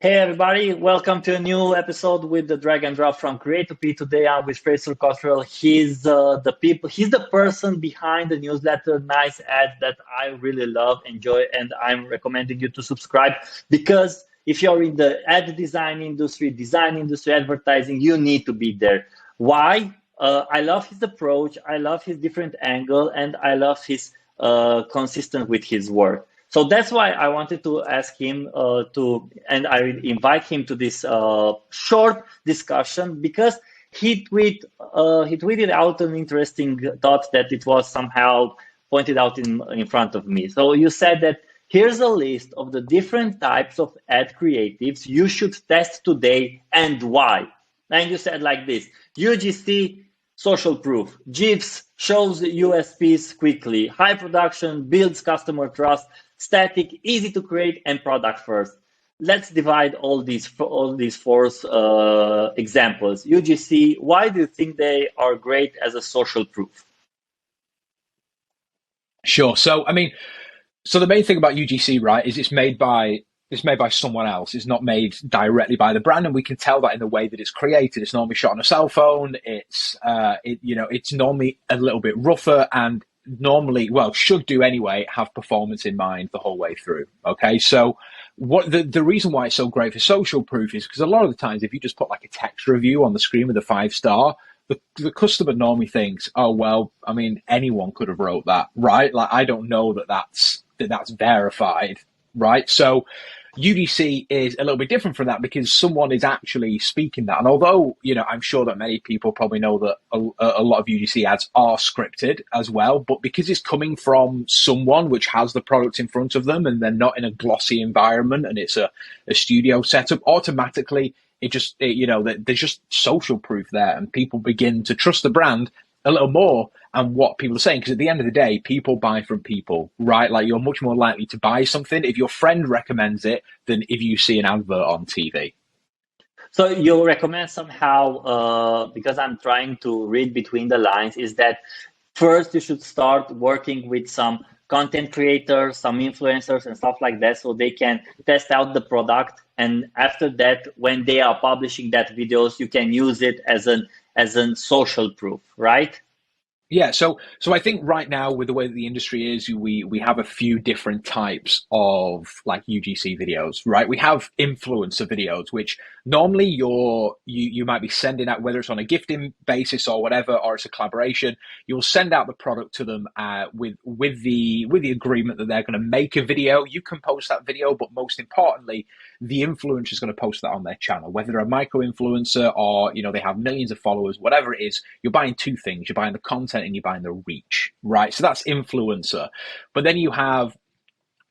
Hey everybody, welcome to a new episode with the drag and drop from Creatopy. Today I'm with Fraser Cottrell. He's the person behind the newsletter Nice Ads that I really love, enjoy, and I'm recommending you to subscribe because if you're in the design industry, advertising, you need to be there. Why? I love his approach, I love his different angle, and I love his consistent with his work. So that's why I wanted to ask him and I invite him to this short discussion because he tweeted out an interesting thought that it was somehow pointed out in front of me. So you said that here's a list of the different types of ad creatives you should test today and why. And you said like this: UGC, social proof; GIFs, shows USPs quickly; high production, builds customer trust; static, easy to create, and product first. Let's divide all these four examples. UGC, why do you think they are great as a social proof? Sure. So the main thing about UGC, right, is it's made by someone else. It's not made directly by the brand, and we can tell that in the way that it's created. It's normally shot on a cell phone. It's normally a little bit rougher and normally, should do anyway, have performance in mind the whole way through. Okay, so what the reason why it's so great for social proof is because a lot of the times if you just put like a text review on the screen with a 5-star, the customer normally thinks, oh well, anyone could have wrote that, right? Like I don't know that's verified, right? So UGC is a little bit different from that because someone is actually speaking that. And although, I'm sure that many people probably know that a lot of UGC ads are scripted as well, but because it's coming from someone which has the product in front of them and they're not in a glossy environment and it's a studio setup, automatically there's just social proof there and people begin to trust the brand a little more and what people are saying, because at the end of the day, people buy from people, right? Like you're much more likely to buy something if your friend recommends it than if you see an advert on TV. So you recommend somehow, because I'm trying to read between the lines, is that first you should start working with some content creators, some influencers and stuff like that, so they can test out the product. And after that, when they are publishing that videos, you can use it as a social proof, right? Yeah, so I think right now with the way that the industry is, we have a few different types of like UGC videos, right? We have influencer videos, which normally you might be sending out, whether it's on a gifting basis or whatever, or it's a collaboration. You'll send out the product to them with the agreement that they're going to make a video. You can post that video, but most importantly, the influencer is going to post that on their channel, whether they're a micro influencer or they have millions of followers, whatever it is. You're buying two things: you're buying the content and you're buying the reach, right? So that's influencer. But then you have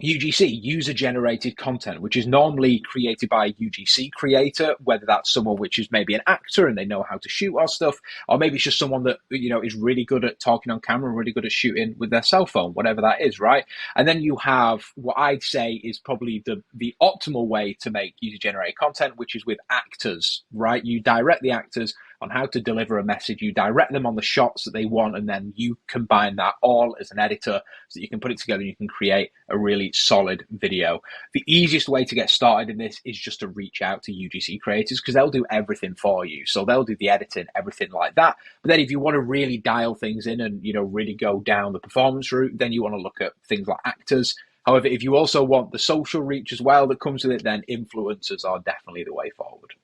UGC, user-generated content, which is normally created by a UGC creator, whether that's someone which is maybe an actor and they know how to shoot our stuff, or maybe it's just someone that is really good at talking on camera, really good at shooting with their cell phone, whatever that is, right? And then you have what I'd say is probably the optimal way to make user-generated content, which is with actors, right? You direct the actors on how to deliver a message, you direct them on the shots that they want, and then you combine that all as an editor so that you can put it together and you can create a really solid video. The easiest way to get started in this is just to reach out to UGC creators because they'll do everything for you. So they'll do the editing, everything like that. But then if you want to really dial things in and really go down the performance route, then you want to look at things like actors. However, if you also want the social reach as well that comes with it, then influencers are definitely the way forward.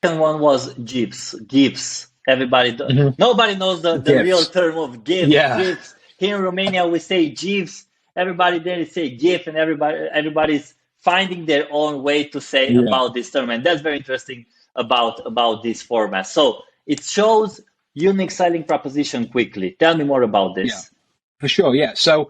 Second one was GIFs. Everybody, nobody knows the real term of GIF. Yeah. GIFs. Here in Romania, we say GIFs. Everybody there say GIF, and everybody's finding their own way to say about this term, and that's very interesting about this format. So it shows unique selling proposition quickly. Tell me more about this. Yeah, for sure. Yeah. So,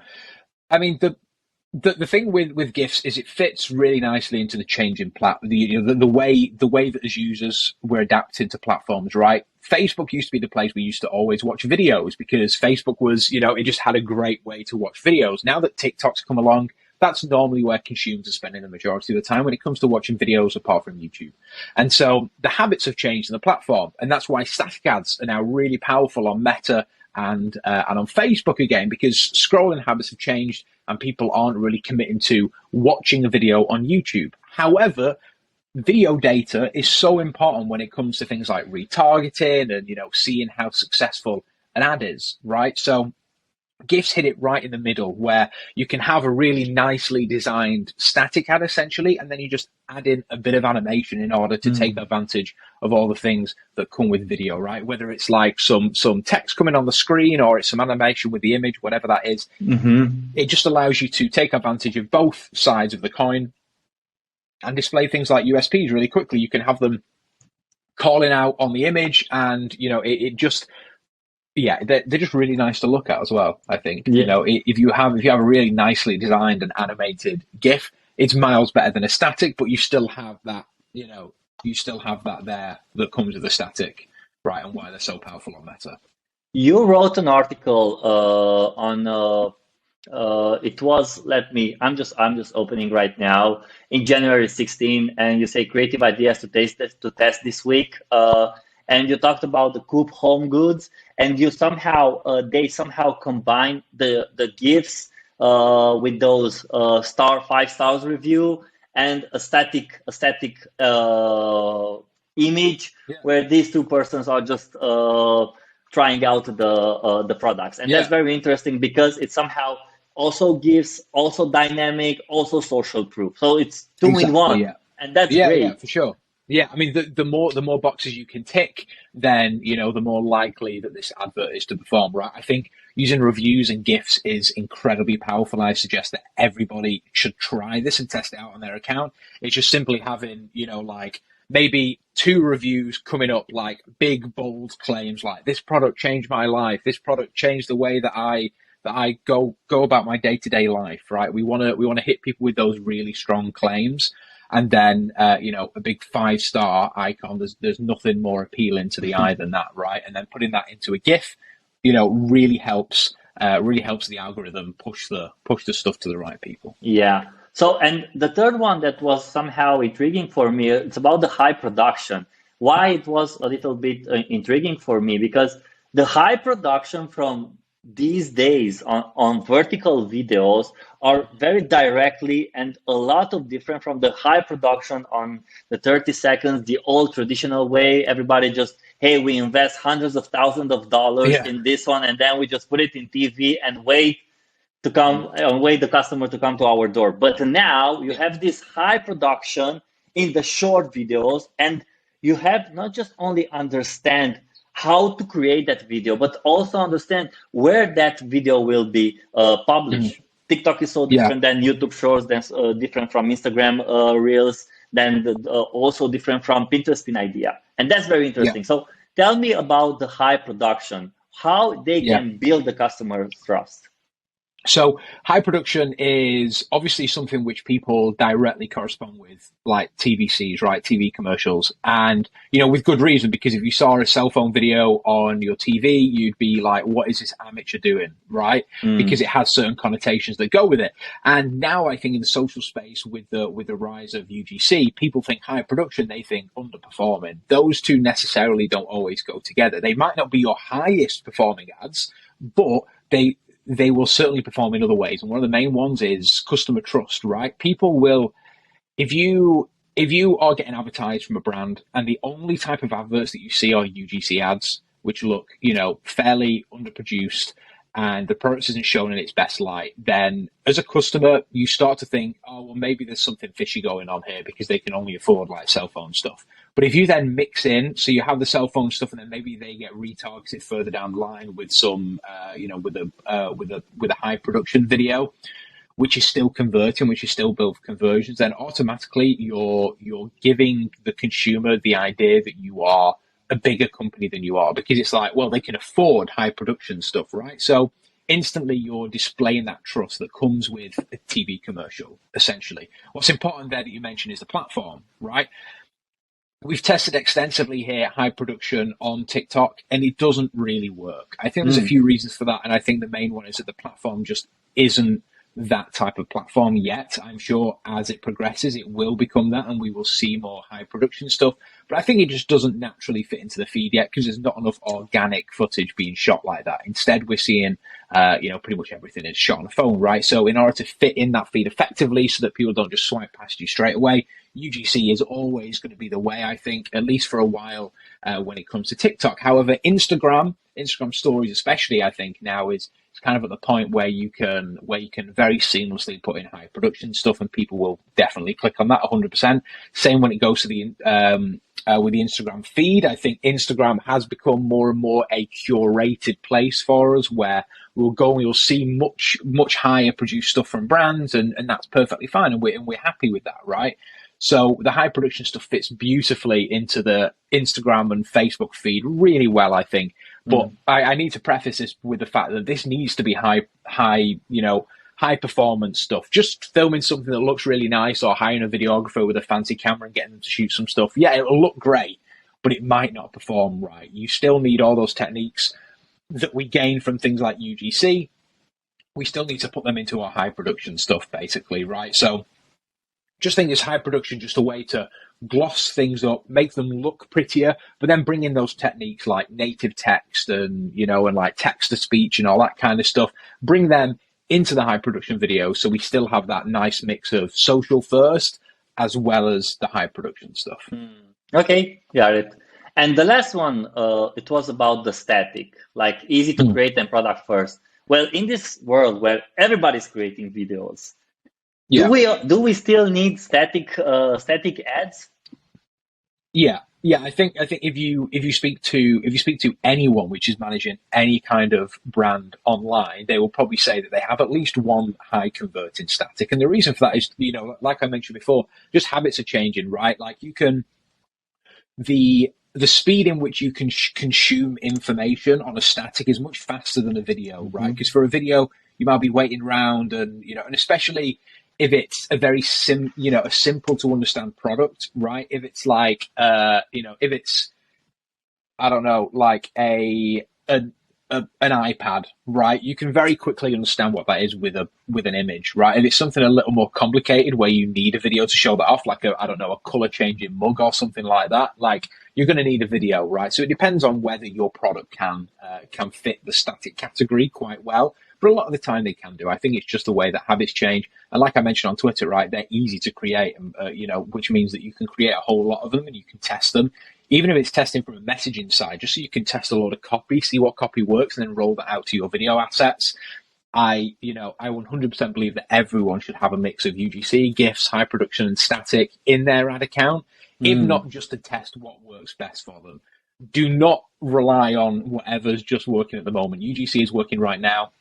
the thing with GIFs is it fits really nicely into the changing the way that as users we're adapted to platforms, right? Facebook used to be the place we used to always watch videos because Facebook was, it just had a great way to watch videos. Now that TikTok's come along, that's normally where consumers are spending the majority of the time when it comes to watching videos apart from YouTube. And so the habits have changed on the platform, and that's why static ads are now really powerful on Meta and on Facebook again, because scrolling habits have changed and people aren't really committing to watching a video on YouTube. However, video data is so important when it comes to things like retargeting and, seeing how successful an ad is, right? So GIFs hit it right in the middle, where you can have a really nicely designed static ad essentially, and then you just add in a bit of animation in order to take advantage of all the things that come with video, right? Whether it's like some text coming on the screen, or it's some animation with the image, whatever that is. It just allows you to take advantage of both sides of the coin and display things like USPs really quickly. You can have them calling out on the image, and they're just really nice to look at as well. I think if you have a really nicely designed and animated GIF, it's miles better than a static, but you still have that there that comes with the static, right? And why they're so powerful on Meta. You wrote an article on it was, I'm just opening right now, in January 16, and you say creative ideas to test this week. And you talked about the Coop Home Goods, and you somehow combine the GIFs with those 5 stars review and a static image where these two persons are just trying out the products, and that's very interesting because it somehow also gives, also dynamic, also social proof. So it's two in one, and that's great. Yeah, for sure. Yeah, I mean, the more boxes you can tick, then, the more likely that this advert is to perform, right? I think using reviews and GIFs is incredibly powerful. I suggest that everybody should try this and test it out on their account. It's just simply having, like maybe 2 reviews coming up, like big, bold claims like, this product changed my life. This product changed the way that I go about my day-to-day life, right? We want to hit people with those really strong claims. And then, a big 5-star icon, there's nothing more appealing to the eye than that, right? And then putting that into a GIF, really helps the algorithm push the stuff to the right people. Yeah. So, and the third one that was somehow intriguing for me, it's about the high production. Why it was a little bit intriguing for me, because the high production from these days on vertical videos are very directly and a lot of different from the high production on the 30 seconds, the old traditional way. Everybody just, hey, we invest hundreds of thousands of dollars in this one, and then we just put it in TV and wait the customer to come to our door. But now you have this high production in the short videos, and you have not just only understand how to create that video, but also understand where that video will be published. TikTok is so different than YouTube Shorts, then different from Instagram Reels, then also different from Pinterest in idea. And that's very interesting. So tell me about the high production, how they can build the customer trust. So high production is obviously something which people directly correspond with, like TVCs, right? TV commercials. And, with good reason, because if you saw a cell phone video on your TV, you'd be like, what is this amateur doing, right? Because it has certain connotations that go with it. And now I think in the social space with the rise of UGC, people think high production, they think underperforming. Those two necessarily don't always go together. They might not be your highest performing ads, but they will certainly perform in other ways. And one of the main ones is customer trust, right? People will, if you are getting advertised from a brand and the only type of adverts that you see are UGC ads, which look, fairly underproduced, and the product isn't shown in its best light, then as a customer, you start to think, oh, well, maybe there's something fishy going on here because they can only afford like cell phone stuff. But if you then mix in, so you have the cell phone stuff, and then maybe they get retargeted further down the line with some, with a high production video, which is still converting, which is still built for conversions, then automatically you're giving the consumer the idea that you are a bigger company than you are, because it's like, well, they can afford high production stuff, right? So instantly you're displaying that trust that comes with a TV commercial, essentially. What's important there that you mentioned is the platform, right? We've tested extensively here high production on TikTok, and it doesn't really work. I think there's a few reasons for that, and I think the main one is that the platform just isn't that type of platform yet. I'm sure as it progresses, it will become that, and we will see more high production stuff. But I think it just doesn't naturally fit into the feed yet because there's not enough organic footage being shot like that. Instead, we're seeing, pretty much everything is shot on a phone, right? So in order to fit in that feed effectively so that people don't just swipe past you straight away, UGC is always going to be the way, I think, at least for a while, when it comes to TikTok. However, Instagram stories especially, I think now is kind of at the point where you can very seamlessly put in high production stuff, and people will definitely click on that 100%. Same when it goes to the with the Instagram feed. I think Instagram has become more and more a curated place for us, where we'll go and you'll see much higher produced stuff from brands, and that's perfectly fine, and we're happy with that, right? So the high production stuff fits beautifully into the Instagram and Facebook feed really well, I think. But I need to preface this with the fact that this needs to be high performance stuff. Just filming something that looks really nice, or hiring a videographer with a fancy camera and getting them to shoot some stuff. Yeah, it'll look great, but it might not perform right. You still need all those techniques that we gain from things like UGC. We still need to put them into our high production stuff, basically, right? So just think it's high production, just a way to gloss things up, make them look prettier, but then bring in those techniques like native text and like text to speech and all that kind of stuff. Bring them into the high production video, so we still have that nice mix of social first as well as the high production stuff. Okay, got it. And the last one, it was about the static, like easy to create and product first. Well, in this world where everybody's creating videos, do we still need static ads? Yeah. I think if you speak to anyone which is managing any kind of brand online, they will probably say that they have at least one high converting static. And the reason for that is, like I mentioned before, just habits are changing, right? Like the speed in which you can consume information on a static is much faster than a video, right? Because for a video, you might be waiting around, and and especially if it's a very a simple to understand product, right? If it's like, if it's, I don't know, like an iPad, right? You can very quickly understand what that is with an image, right? If it's something a little more complicated where you need a video to show that off, like a color changing mug or something like that, like you're going to need a video, right? So it depends on whether your product can fit the static category quite well. But a lot of the time they can do. I think it's just the way that habits change. And like I mentioned on Twitter, right, they're easy to create, which means that you can create a whole lot of them and you can test them. Even if it's testing from a messaging side, just so you can test a lot of copy, see what copy works, and then roll that out to your video assets. I 100% believe that everyone should have a mix of UGC, GIFs, high production, and static in their ad account, if not just to test what works best for them. Do not rely on whatever's just working at the moment. UGC is working right now.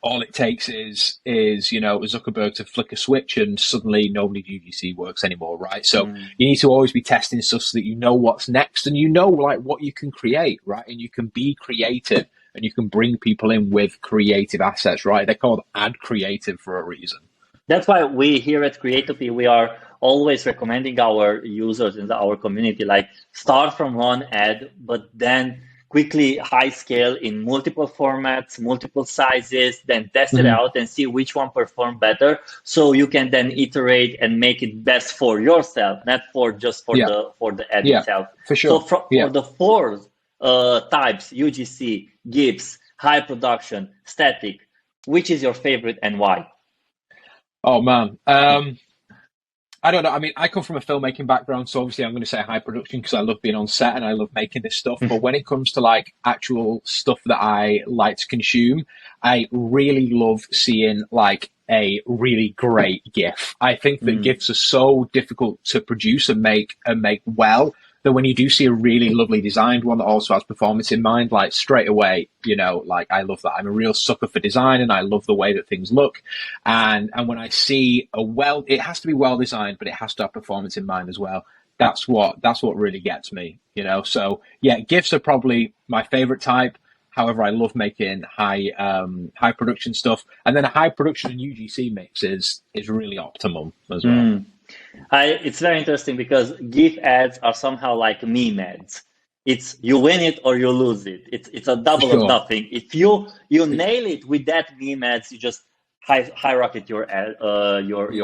All it takes is Zuckerberg to flick a switch and suddenly nobody's UGC works anymore, right? So you need to always be testing stuff so that you know what's next, and like what you can create, right? And you can be creative, and you can bring people in with creative assets, right? They're called ad creative for a reason. That's why we here at Creatopy, we are always recommending our users in our community, like start from one ad, but then quickly high scale in multiple formats, multiple sizes, then test it out and see which one performed better. So you can then iterate and make it best for yourself, not for just for the ad itself. For sure. So for the four types, UGC, GIFs, high production, static, which is your favorite and why? Oh man. I don't know. I mean, I come from a filmmaking background, so obviously I'm going to say high production because I love being on set and I love making this stuff. But when it comes to like actual stuff that I like to consume, I really love seeing like a really great GIF. I think that GIFs are so difficult to produce and make well, that when you do see a really lovely designed one that also has performance in mind, like straight away, like I love that. I'm a real sucker for design and I love the way that things look. And when I see it has to be well designed, but it has to have performance in mind as well. That's what really gets me, So yeah, GIFs are probably my favorite type. However, I love making high production stuff. And then a high production and UGC mix is really optimum as well. It's very interesting because GIF ads are somehow like meme ads. It's you win it or you lose it. It's a double of nothing. If you nail it with that meme ads, you just high rocket your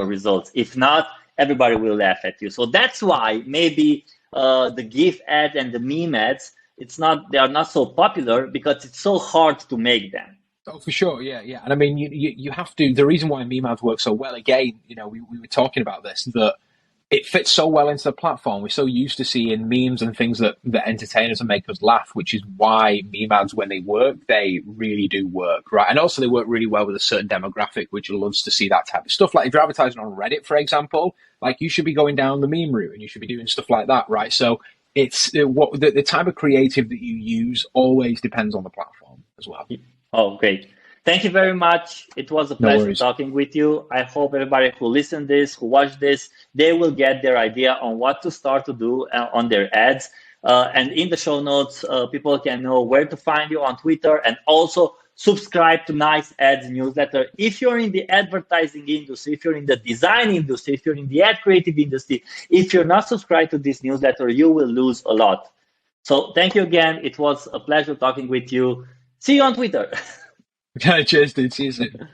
results. If not, everybody will laugh at you. So that's why maybe the GIF ad and the meme ads, they are not so popular because it's so hard to make them. Oh, for sure, yeah. And I mean, you have to. The reason why meme ads work so well, again, we were talking about this, that it fits so well into the platform. We're so used to seeing memes and things that entertain us and make us laugh, which is why meme ads, when they work, they really do work, right? And also they work really well with a certain demographic, which loves to see that type of stuff. Like if you're advertising on Reddit, for example, like you should be going down the meme route and you should be doing stuff like that, right? So it's what the type of creative that you use always depends on the platform as well. Oh, great. Thank you very much. It was a pleasure talking with you. I hope everybody who listened this, who watched this, they will get their idea on what to start to do on their ads. And in the show notes, people can know where to find you on Twitter, and also subscribe to Nice Ads newsletter. If you're in the advertising industry, if you're in the design industry, if you're in the ad creative industry, if you're not subscribed to this newsletter, you will lose a lot. So thank you again. It was a pleasure talking with you. See you on Twitter. Cheers, dude. See you soon.